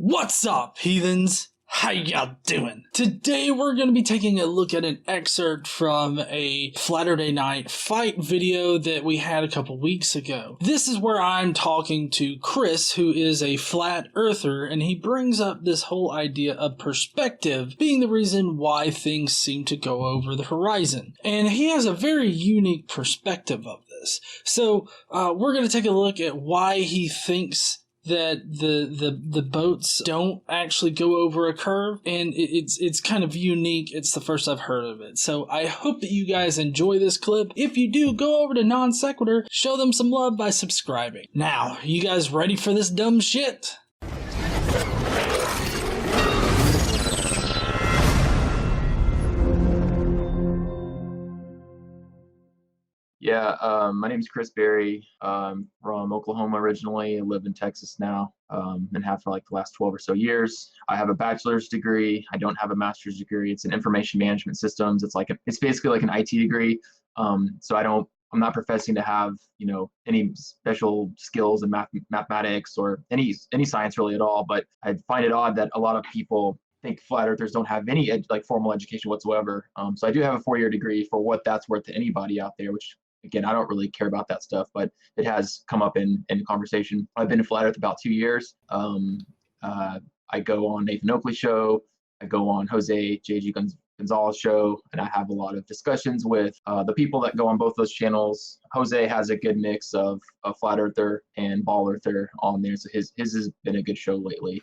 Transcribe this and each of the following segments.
What's up, heathens? How y'all doing? Today we're going to be taking a look at an excerpt from a Flaturday Night Fight video that we had a couple weeks ago. This is where I'm talking to Chris, who is a flat earther, and he brings up this whole idea of perspective being the reason why things seem to go over the horizon. And he has a very unique perspective of this. So we're going to take a look at why he thinks that the boats don't actually go over a curve, and it's kind of unique. It's the first I've heard of it. So I hope that you guys enjoy this clip. If you do, go over to Non Sequitur, show them some love by subscribing. Now, you guys ready for this dumb shit? Yeah, my name's Chris Berry. From Oklahoma originally. I live in Texas now, and have for like the last 12 or so years. I have a bachelor's degree. I don't have a master's degree. It's in information management systems. It's basically like an IT degree. So I'm not professing to have, any special skills in mathematics or any science really at all. But I find it odd that a lot of people think flat earthers don't have any formal education whatsoever. So I do have a 4-year degree for what that's worth to anybody out there, which again, I don't really care about that stuff, but it has come up in conversation. I've been in flat earth about 2 years. I go on Nathan Oakley show. I go on Jose JG Gonzalez show, and I have a lot of discussions with the people that go on both those channels. Jose has a good mix of a flat earther and ball earther on there, so his has been a good show lately.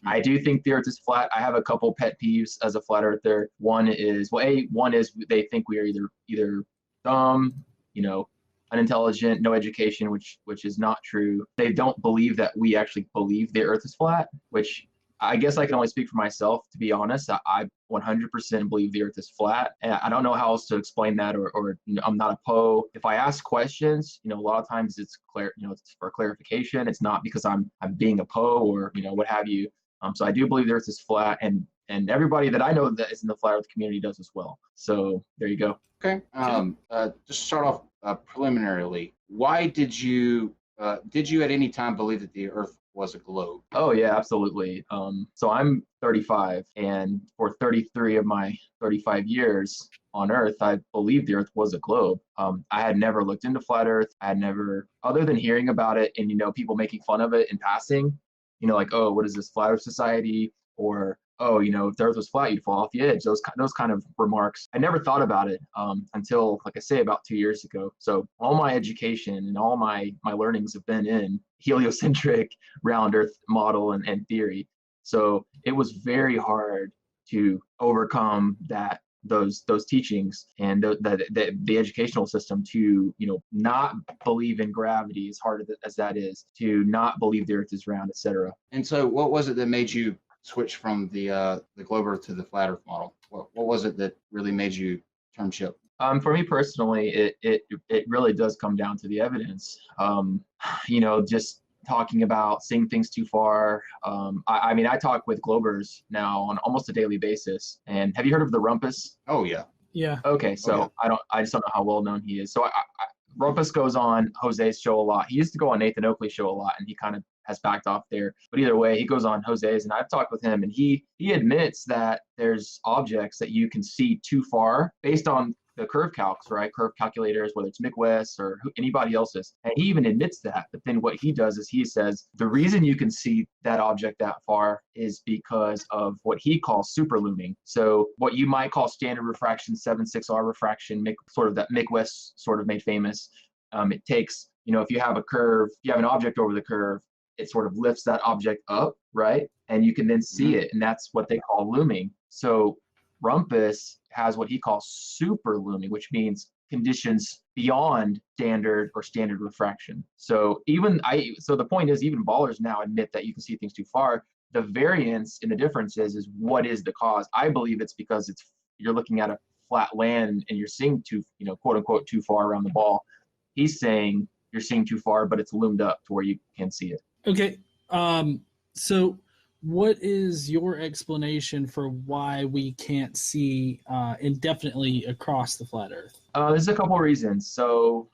I do think the earth is flat. I have a couple pet peeves as a flat earther. One is they think we are either dumb, unintelligent, no education, which is not true. They don't believe that we actually believe the earth is flat, which I guess I can only speak for myself, to be honest. I 100% believe the earth is flat. And I don't know how else to explain that, or I'm not a Poe. If I ask questions, a lot of times it's it's for clarification. It's not because I'm being a Poe or, what have you. So I do believe the earth is flat, and everybody that I know that is in the flat earth community does as well. So there you go. Okay. Just start off preliminarily. Why did you at any time believe that the earth was a globe? Oh yeah, absolutely. So I'm 35, and for 33 of my 35 years on Earth, I believed the Earth was a globe. I had never looked into flat Earth. I had never, other than hearing about it and people making fun of it in passing, like, oh, what is this, Flat Earth Society? Or, oh, if the Earth was flat, you'd fall off the edge. Those kind of remarks. I never thought about it until, like I say, about 2 years ago. So all my education and all my learnings have been in heliocentric round Earth model and theory. So it was very hard to overcome those teachings and the educational system to not believe in gravity, as hard as that is, to not believe the Earth is round, etc. And so, what was it that made you switch from the globe Earth to the flat Earth model? What was it that really made you turn ship? For me personally, it really does come down to the evidence. Just talking about seeing things too far. I talk with Globers now on almost a daily basis. And have you heard of the Rumpus? Oh yeah. Yeah. Okay, so I just don't know how well known he is. So Rumpus goes on Jose's show a lot. He used to go on Nathan Oakley's show a lot, and he kind of has backed off there. But either way, he goes on Jose's, and I've talked with him, and he admits that there's objects that you can see too far based on the curve calcs, right? Curve calculators, whether it's Mick West or anybody else's. And he even admits that. But then what he does is he says the reason you can see that object that far is because of what he calls superlooming. So what you might call standard refraction, 7/6R refraction, that Mick West sort of made famous. It takes, if you have a curve, you have an object over the curve, it sort of lifts that object up, right? And you can then see it, and that's what they call looming. So Rumpus has what he calls super looming, which means conditions beyond standard refraction. So the point is, even ballers now admit that you can see things too far. The variance in the difference is what is the cause? I believe it's because you're looking at a flat land and you're seeing too, quote unquote, too far around the ball. He's saying you're seeing too far, but it's loomed up to where you can see it. Okay. So what is your explanation for why we can't see indefinitely across the flat Earth? There's a couple of reasons. So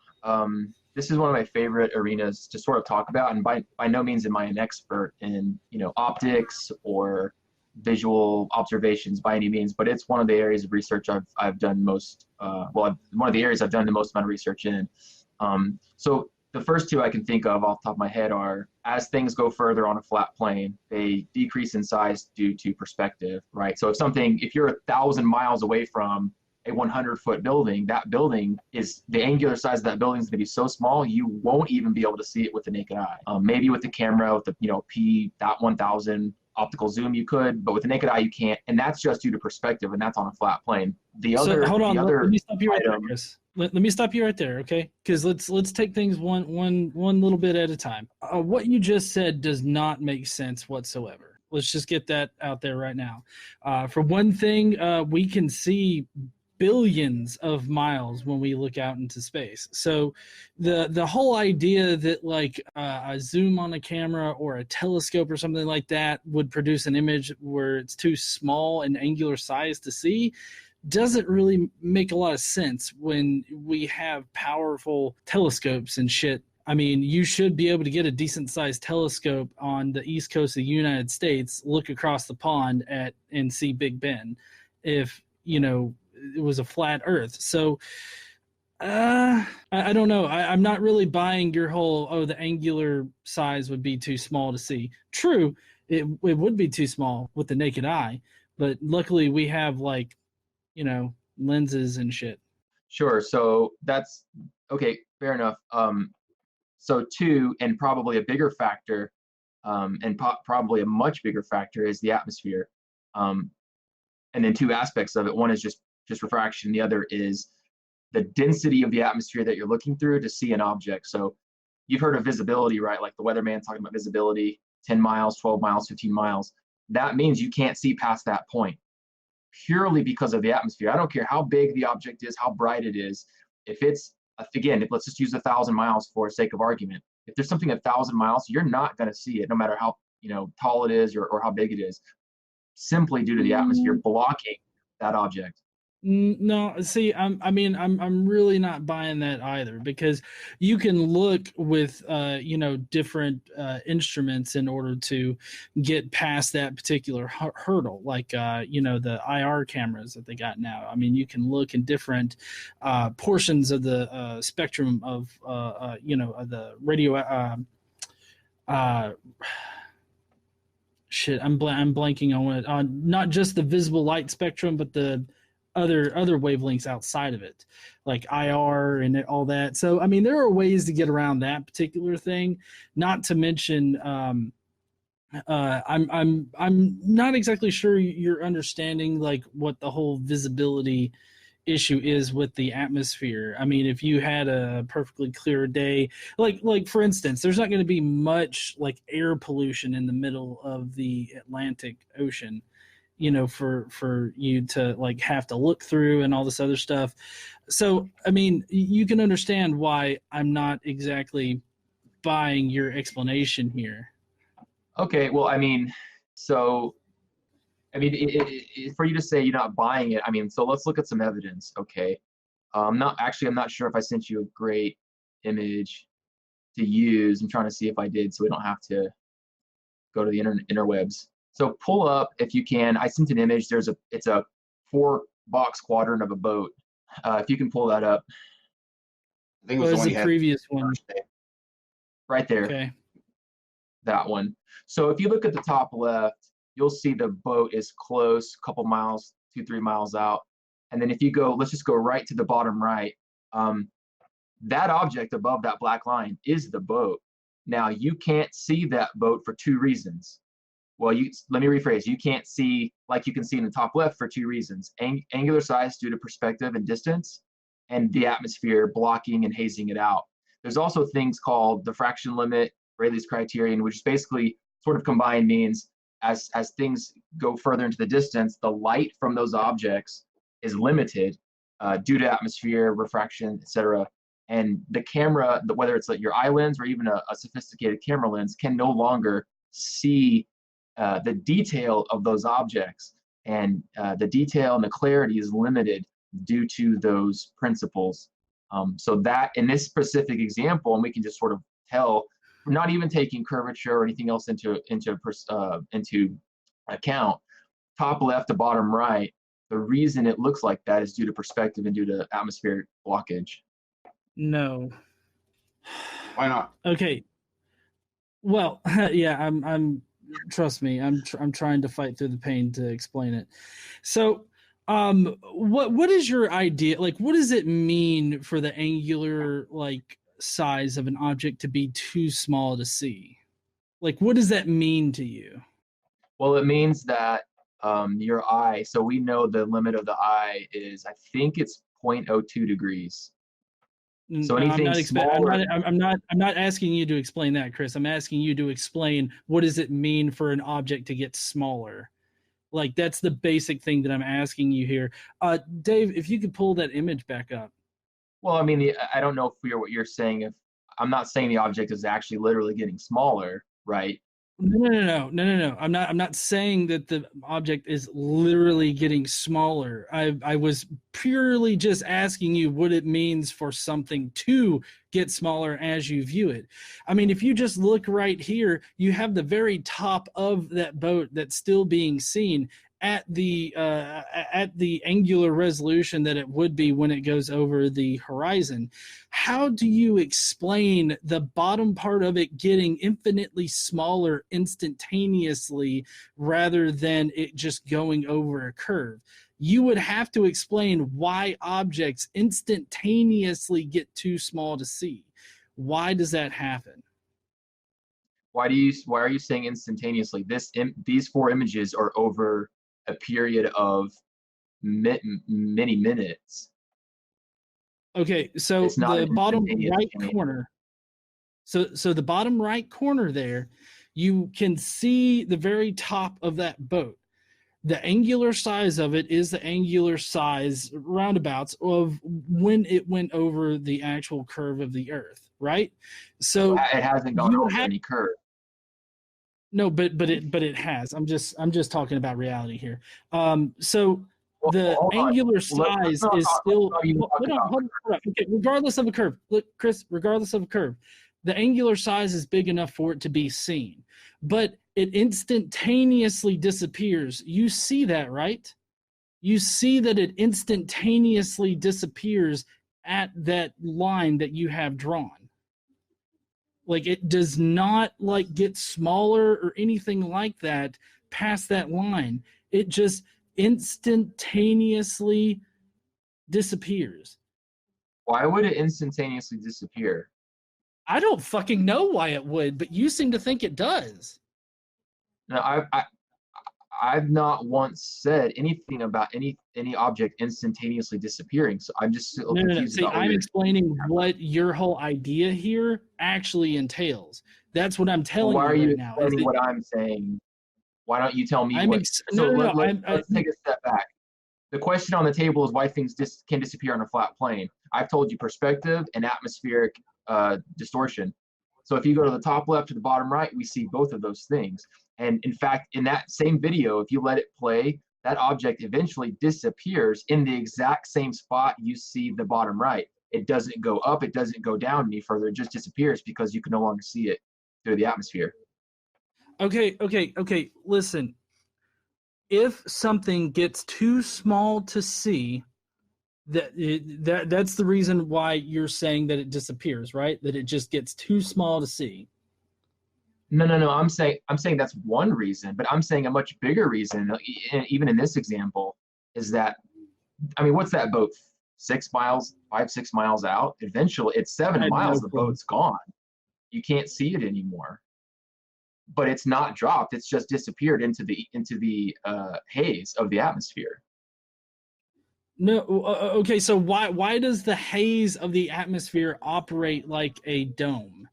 this is one of my favorite arenas to sort of talk about, and by no means am I an expert in, optics or visual observations by any means, but it's one of the areas of research I've done most, one of the areas I've done the most amount of research in. So the first two I can think of off the top of my head are, as things go further on a flat plane, they decrease in size due to perspective, right? So if you're 1,000 miles away from a 100-foot building, that building is, the angular size of that building is going to be so small you won't even be able to see it with the naked eye. Maybe with the camera, with the P.1000 optical zoom you could, but with the naked eye you can't, and that's just due to perspective, and that's on a flat plane. Hold on, let me stop you right there, Chris. Let me stop you right there, okay? Because let's take things one little bit at a time. What you just said does not make sense whatsoever. Let's just get that out there right now. For one thing, we can see billions of miles when we look out into space. So the whole idea that like a zoom on a camera or a telescope or something like that would produce an image where it's too small in angular size to see doesn't really make a lot of sense when we have powerful telescopes and shit. I mean, you should be able to get a decent sized telescope on the east coast of the United States, look across the pond and see Big Ben if, it was a flat earth. So I don't know. I'm not really buying your whole, the angular size would be too small to see. True, it would be too small with the naked eye, but luckily we have lenses and shit. Sure. So that's okay. Fair enough. So two, and probably a bigger factor, and probably a much bigger factor, is the atmosphere. And then two aspects of it. One is just refraction. The other is the density of the atmosphere that you're looking through to see an object. So you've heard of visibility, right? Like the weatherman talking about visibility, 10 miles, 12 miles, 15 miles. That means you can't see past that point purely because of the atmosphere. I don't care how big the object is, how bright it is. If it's, again, let's just use 1,000 miles for sake of argument. If there's something 1,000 miles, you're not going to see it, no matter how tall it is or how big it is, simply due to the atmosphere blocking that object. No, see, I'm really not buying that either, because you can look with different instruments in order to get past that particular hurdle, like the IR cameras that they got now. I mean, you can look in different portions of the spectrum of the radio. Shit, I'm blanking on it. Not just the visible light spectrum, but the other wavelengths outside of it, like IR and all that. So I mean, there are ways to get around that particular thing. Not to mention, I'm not exactly sure you're understanding like what the whole visibility issue is with the atmosphere. I mean, if you had a perfectly clear day, like for instance, there's not going to be much like air pollution in the middle of the Atlantic Ocean, for you to like have to look through and all this other stuff. So, I mean, you can understand why I'm not exactly buying your explanation here. Okay, well, I mean, for you to say you're not buying it, I mean, so let's look at some evidence, okay? I'm not sure if I sent you a great image to use. I'm trying to see if I did, so we don't have to go to the interwebs. So pull up, if you can, I sent an image. It's a 4-box quadrant of a boat. If you can pull that up. I think it was the previous one. Right there. Okay. That one. So if you look at the top left, you'll see the boat is close, a couple miles, 2-3 miles out. And then if you go, let's just go right to the bottom right. That object above that black line is the boat. Now you can't see that boat for 2 reasons. Well, let me rephrase. You can't see like you can see in the top left for 2 reasons: angular size due to perspective and distance, and the atmosphere blocking and hazing it out. There's also things called diffraction limit, Rayleigh's criterion, which basically sort of combined means as things go further into the distance, the light from those objects is limited due to atmosphere, refraction, etc. And the camera, whether it's like your eye lens or even a sophisticated camera lens, can no longer see the detail of those objects, and the detail and the clarity is limited due to those principles. So that in this specific example, and we can just sort of tell, we're not even taking curvature or anything else into account, top left to bottom right, the reason it looks like that is due to perspective and due to atmospheric blockage. No. Why not? Okay. Well, yeah, I'm trust me, I'm trying to fight through the pain to explain it. So, what is your idea? Like, what does it mean for the angular like size of an object to be too small to see? Like, what does that mean to you? Well, it means that your eye, so we know the limit of the eye is, I think it's 0.02 degrees. So anything smaller. I'm not asking you to explain that, Chris. I'm asking you to explain what does it mean for an object to get smaller. Like, that's the basic thing that I'm asking you here. Dave, if you could pull that image back up. Well, I mean, I don't know if what you're saying. If I'm not saying the object is actually literally getting smaller, right? No. I'm not saying that the object is literally getting smaller. I was purely just asking you what it means for something to get smaller as you view it. I mean, if you just look right here, you have the very top of that boat that's still being seen at the angular resolution that it would be when it goes over the horizon. How do you explain the bottom part of it getting infinitely smaller instantaneously rather than it just going over a curve? You would have to explain why objects instantaneously get too small to see. Why does that happen? Why are you saying instantaneously? These four images are over a period of many minutes. Okay, so the bottom right change. corner. So the bottom right corner there, you can see the very top of that boat. The angular size of it is the angular size roundabouts of when it went over the actual curve of the Earth, right? So it hasn't gone over any curve. No, but it has. I'm just talking about reality here. So the angular size is still. Hold on. Okay, regardless of a curve, look, Chris. Regardless of a curve, the angular size is big enough for it to be seen, but it instantaneously disappears. You see that, right? You see that it instantaneously disappears at that line that you have drawn. Like, it does not like get smaller or anything like that past that line. It just instantaneously disappears. Why would it instantaneously disappear? I don't fucking know why it would, but you seem to think it does. No, I've not once said anything about any object instantaneously disappearing. So I'm just confused. See, I'm explaining what your whole idea here actually entails. That's what I'm telling you right now. Why are you explaining what I'm saying? Why don't you tell me let's take a step back. The question on the table is why things can disappear on a flat plane. I've told you perspective and atmospheric distortion. So if you go to the top left to the bottom right, we see both of those things. And in fact, in that same video, if you let it play, that object eventually disappears in the exact same spot you see the bottom right. It doesn't go up, it doesn't go down any further, it just disappears because you can no longer see it through the atmosphere. Okay, listen. If something gets too small to see, that's the reason why you're saying that it disappears, right? That it just gets too small to see. No. I'm saying that's one reason, but I'm saying a much bigger reason, even in this example, is that, I mean, what's that boat? 6 miles out? Eventually, it's 7 miles. The boat's gone. You can't see it anymore. But it's not dropped. It's just disappeared into the haze of the atmosphere. No. Okay. So why does the haze of the atmosphere operate like a dome?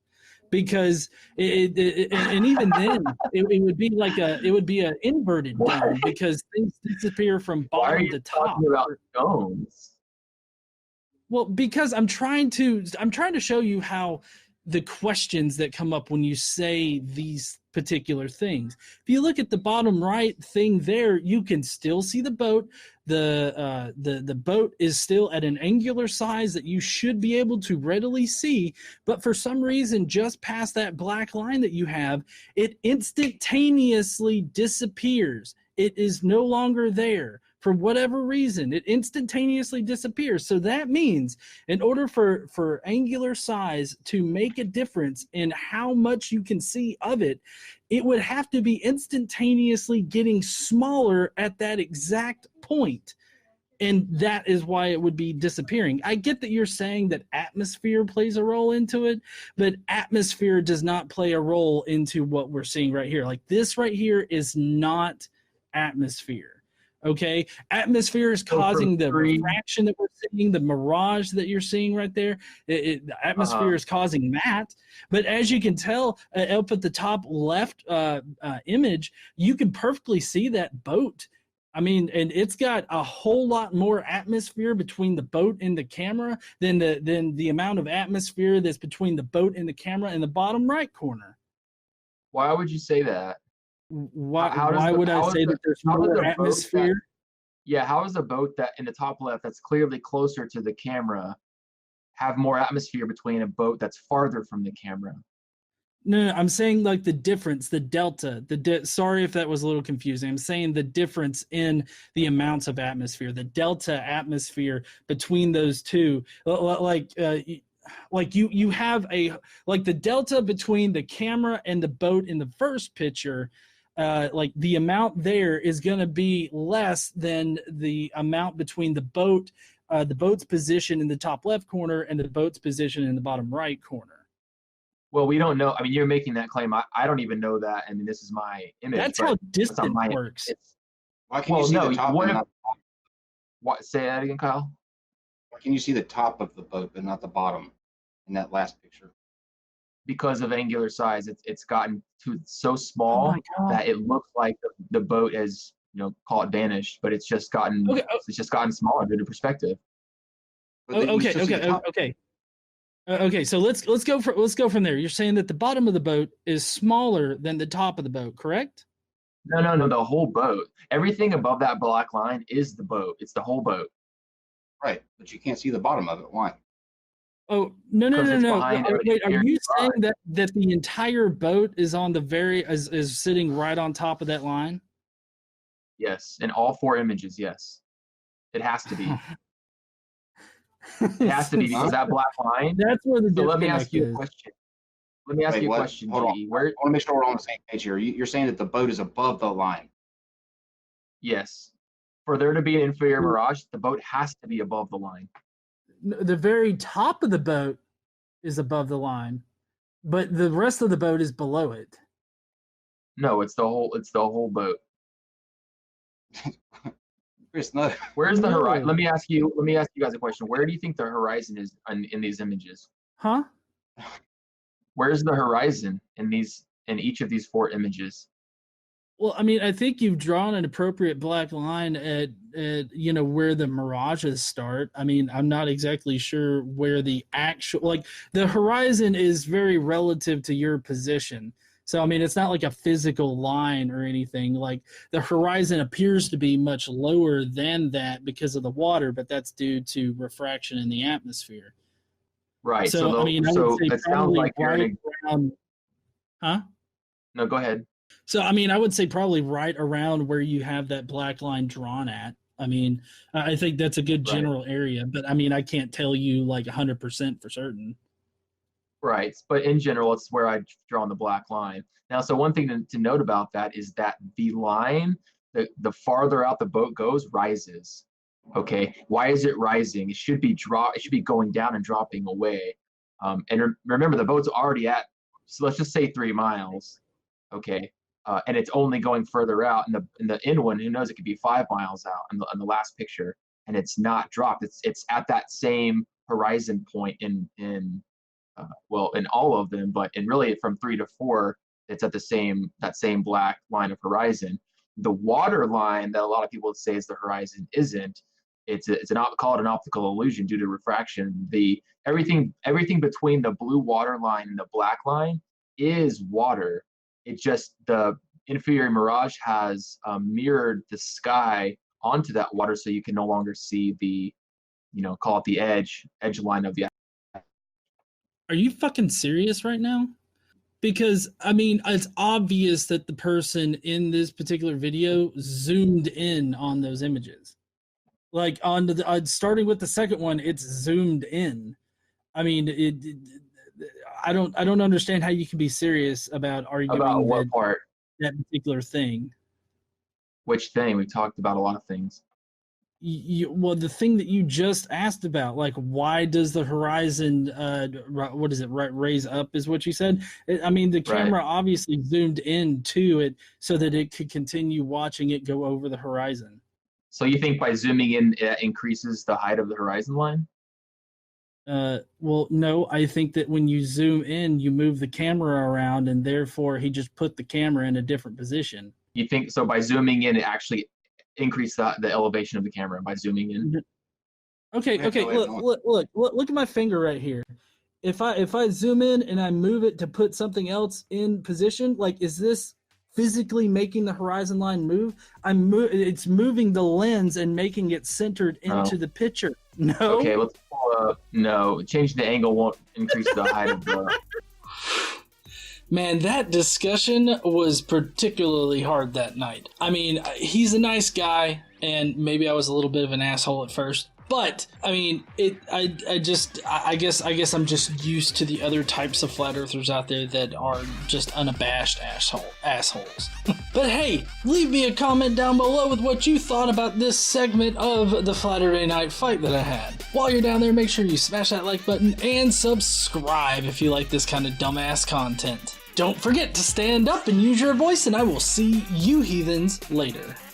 Because and even then it would be like an inverted dome because things disappear from bottom to top. Talking about domes? Well, because I'm trying to show you how the questions that come up when you say these particular things. If you look at the bottom right thing there, you can still see the boat. The boat is still at an angular size that you should be able to readily see, but for some reason, just past that black line that you have, it instantaneously disappears. It is no longer there. For whatever reason, it instantaneously disappears. So that means in order for angular size to make a difference in how much you can see of it, it would have to be instantaneously getting smaller at that exact point. And that is why it would be disappearing. I get that you're saying that atmosphere plays a role into it, but atmosphere does not play a role into what we're seeing right here. Like this right here is not atmosphere. Okay, atmosphere is causing the refraction that we're seeing, the mirage that you're seeing right there. The atmosphere is causing that. But as you can tell, up at the top left image, you can perfectly see that boat. I mean, and it's got a whole lot more atmosphere between the boat and the camera than the amount of atmosphere that's between the boat and the camera in the bottom right corner. Why would you say that? Why would I say that there's more atmosphere? How is a boat that in the top left that's clearly closer to the camera have more atmosphere between a boat that's farther from the camera? No, I'm saying like the difference, the delta. Sorry if that was a little confusing. I'm saying the difference in the amounts of atmosphere, the delta atmosphere between those two. Like you have like the delta between the camera and the boat in the first picture. Like the amount there is going to be less than the amount between the boat's position in the top left corner and the boat's position in the bottom right corner. Well, we don't know. I mean, you're making that claim. I don't even know that. I mean, this is my image. That's how distance works. Why can you see the top and not the bottom? What? Say that again, Kyle. Why can you see the top of the boat but not the bottom in that last picture? Because of angular size, it's gotten so small that it looks like the boat has, call it vanished, but it's just gotten smaller due to perspective. Okay. So let's go from there. You're saying that the bottom of the boat is smaller than the top of the boat, correct? No. The whole boat. Everything above that black line is the boat. It's the whole boat. Right, but you can't see the bottom of it. Why? Oh, no. Wait, are you saying that the entire boat is on the is sitting right on top of that line? Yes, in all four images, yes. It has to be. It has to be because that black line. That's where the So let me ask you a question. Let me ask you a question, Hold on. G. I want to make sure we're on the same page here. You're saying that the boat is above the line. Yes. For there to be an inferior mirage, the boat has to be above the line. The very top of the boat is above the line, but the rest of the boat is below it. No, it's the whole boat. Chris, no. Where's the horizon? Let me ask you guys a question. Where do you think the horizon is in these images? Huh? Where's the horizon in each of these four images? Well, I mean, I think you've drawn an appropriate black line at where the mirages start. I mean, I'm not exactly sure where the the horizon is very relative to your position. So, I mean, it's not like a physical line or anything. Like the horizon appears to be much lower than that because of the water, but that's due to refraction in the atmosphere. Right. So I mean, I would say probably like right around. Huh? No, go ahead. So, I mean, I would say probably right around where you have that black line drawn at. I mean, I think that's a good general area, but I mean, I can't tell you like 100% for certain. Right. But in general, it's where I've drawn the black line. Now, so one thing to note about that is that the line, the farther out the boat goes, rises. Okay. Why is it rising? It should be going down and dropping away. And remember, the boat's already at, so let's just say 3 miles. Okay. And it's only going further out. In the end one, who knows, it could be 5 miles out in the last picture, and it's not dropped. It's at that same horizon point in all of them, but really from 3 to 4, it's at that same black line of horizon. The water line that a lot of people would say is the horizon isn't. It's called an optical illusion due to refraction. Everything between the blue water line and the black line is water. It just, the inferior Mirage has mirrored the sky onto that water, so you can no longer see the, call it the edge line of the. Are you fucking serious right now? Because, I mean, it's obvious that the person in this particular video zoomed in on those images. Like, on the starting with the second one, it's zoomed in. I mean, I don't understand how you can be serious about arguing About what part? that particular thing. Which thing? We talked about a lot of things. Well, the thing that you just asked about, like, why does the horizon, what is it, raise up, is what you said? I mean, the camera obviously zoomed in to it so that it could continue watching it go over the horizon. So you think by zooming in, it increases the height of the horizon line? Well, no, I think that when you zoom in, you move the camera around, and therefore he just put the camera in a different position. You think so? By zooming in, it actually increase the elevation of the camera by zooming in. Okay. Look at my finger right here. If I zoom in and I move it to put something else in position, like, is this physically making the horizon line move? It's moving the lens and making it centered into the picture. No. Okay, let's pull up. No, changing the angle won't increase the height of the. Man, that discussion was particularly hard that night. I mean, he's a nice guy, and maybe I was a little bit of an asshole at first. But I mean, I guess I'm just used to the other types of flat earthers out there that are just unabashed assholes. But hey, leave me a comment down below with what you thought about this segment of the Flaturday Night Fight that I had. While you're down there, make sure you smash that like button and subscribe if you like this kind of dumbass content. Don't forget to stand up and use your voice, and I will see you heathens later.